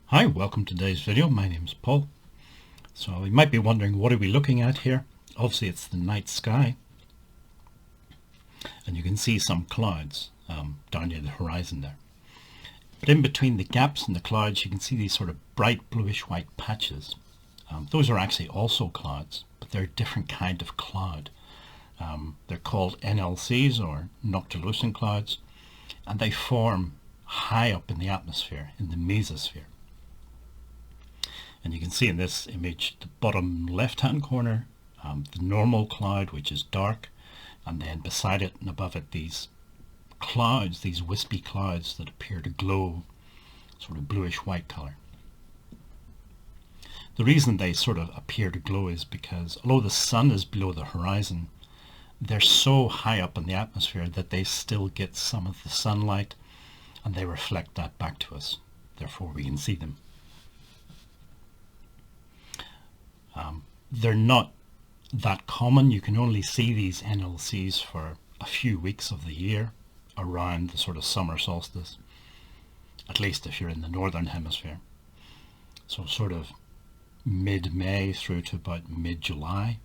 Hi, welcome to today's video. My name is Paul. So you might be wondering, what are we looking at here? Obviously it's the night sky, and you can see some clouds down near the horizon there. But in between the gaps in the clouds you can see these sort of bright bluish white patches. Those are actually also clouds, but they're a different kind of cloud. They're called NLCs, or noctilucent clouds, and they form high up in the atmosphere, in the mesosphere. And you can see in this image, the bottom left hand corner, the normal cloud, which is dark, and then beside it and above it these clouds, these wispy clouds that appear to glow sort of bluish white color. The reason they sort of appear to glow is because although the sun is below the horizon, they're so high up in the atmosphere that they still get some of the sunlight, and they reflect that back to us. Therefore we can see them. They're not that common. You can only see these NLCs for a few weeks of the year around the sort of summer solstice, at least if you're in the northern hemisphere. So sort of mid-May through to about mid-July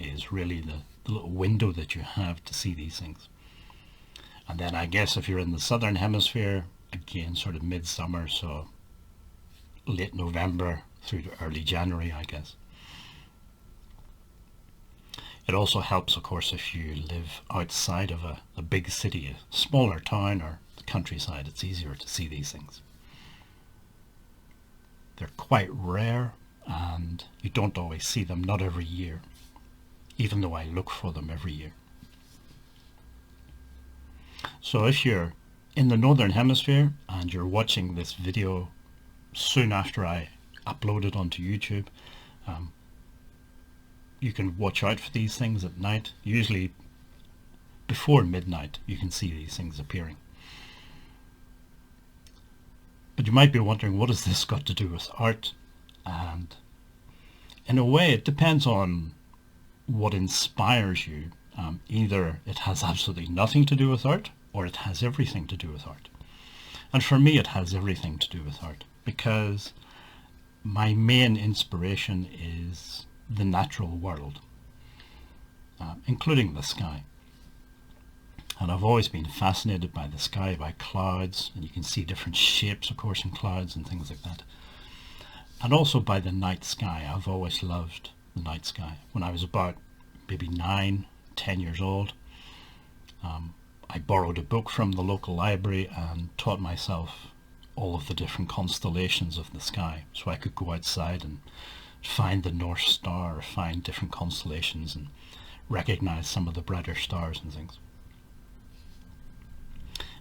is really the little window that you have to see these things. And then I guess if you're in the southern hemisphere, again sort of midsummer, so late November through to early January, I guess. It also helps, of course, if you live outside of a big city, a smaller town or the countryside. It's easier to see these things. They're quite rare, and you don't always see them, not every year, even though I look for them every year. So if you're in the northern hemisphere and you're watching this video soon after I upload it onto YouTube, you can watch out for these things at night. Usually before midnight you can see these things appearing. But you might be wondering, what has this got to do with art? And in a way it depends on what inspires you. Either it has absolutely nothing to do with art, or it has everything to do with art. And for me it has everything to do with art, because my main inspiration is the natural world, including the sky. And I've always been fascinated by the sky, by clouds, and you can see different shapes, of course, in clouds and things like that. And also by the night sky. I've always loved the night sky. When I was about maybe 9, 10 years old, I borrowed a book from the local library and taught myself all of the different constellations of the sky, so I could go outside and find the North Star, or find different constellations and recognize some of the brighter stars and things.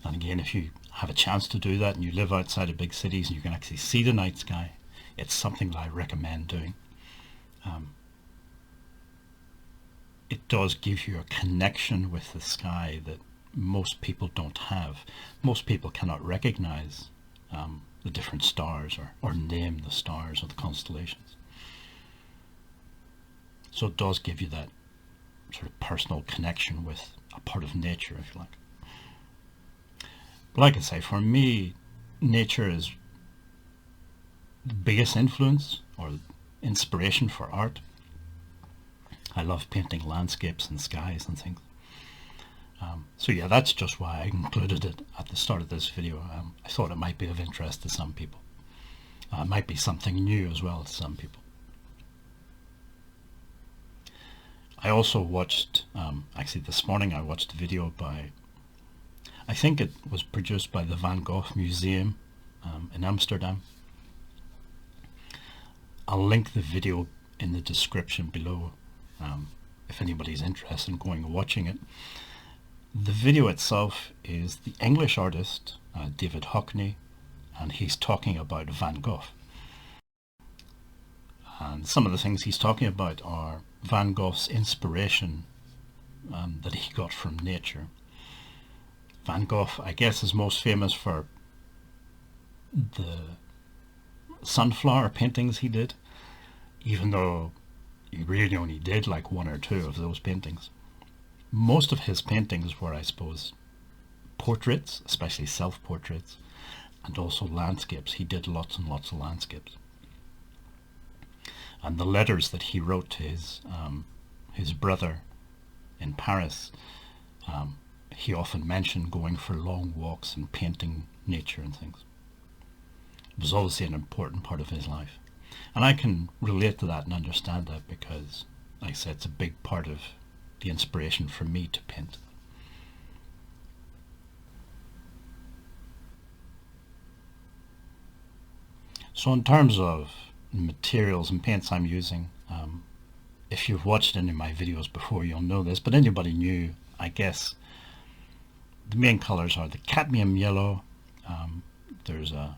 And again, if you have a chance to do that and you live outside of big cities and you can actually see the night sky, it's something that I recommend doing. It does give you a connection with the sky that most people don't have. Most people cannot recognize the different stars, or name the stars or the constellations. So it does give you that sort of personal connection with a part of nature, if you like. But like I say, for me, nature is the biggest influence or inspiration for art. I love painting landscapes and skies and things. So yeah, that's just why I included it at the start of this video. I thought it might be of interest to some people. It might be something new as well to some people. I also watched, actually this morning I watched a video by, I think it was produced by the Van Gogh Museum in Amsterdam. I'll link the video in the description below if anybody's interested in going and watching it. The video itself is the English artist David Hockney, and he's talking about Van Gogh. And some of the things he's talking about are Van Gogh's inspiration that he got from nature. Van Gogh, I guess, is most famous for the sunflower paintings he did, even though he really only did like 1 or 2 of those paintings. Most of his paintings were, I suppose, portraits, especially self-portraits, and also landscapes. He did lots and lots of landscapes. And the letters that he wrote to his brother in Paris, he often mentioned going for long walks and painting nature and things. It was obviously an important part of his life. And I can relate to that and understand that because, like I said, it's a big part of the inspiration for me to paint. So in terms of materials and paints I'm using, if you've watched any of my videos before, you'll know this, but anybody new, I guess, the main colors are the cadmium yellow. There's a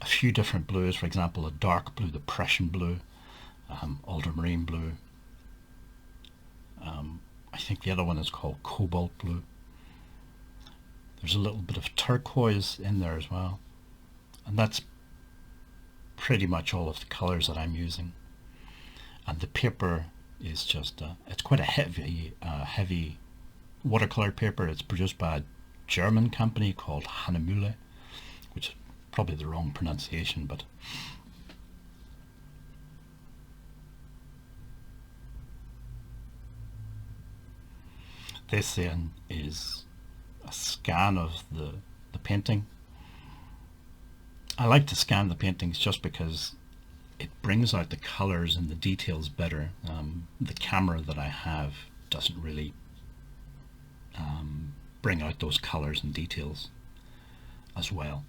few different blues, for example, a dark blue, the Prussian blue, ultramarine blue. I think the other one is called cobalt blue. There's a little bit of turquoise in there as well. And that's pretty much all of the colors that I'm using. And the paper is just, it's quite a heavy watercolor paper. It's produced by a German company called Hahnemühle, which is probably the wrong pronunciation, but this then is a scan of the painting. I like to scan the paintings just because it brings out the colors and the details better. The camera that I have doesn't really bring out those colors and details as well.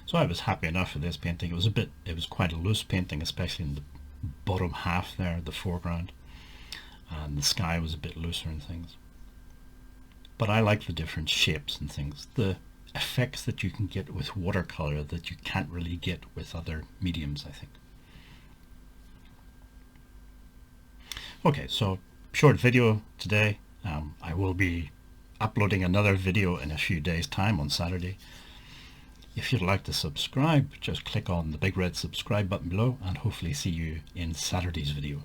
So I was happy enough with this painting. It was quite a loose painting, especially in the bottom half there, the foreground, and the sky was a bit looser and things. But I like the different shapes and things, the effects that you can get with watercolor that you can't really get with other mediums, I think. Okay, so short video today. I will be uploading another video in a few days' time on Saturday. If you'd like to subscribe, just click on the big red subscribe button below, and hopefully see you in Saturday's video.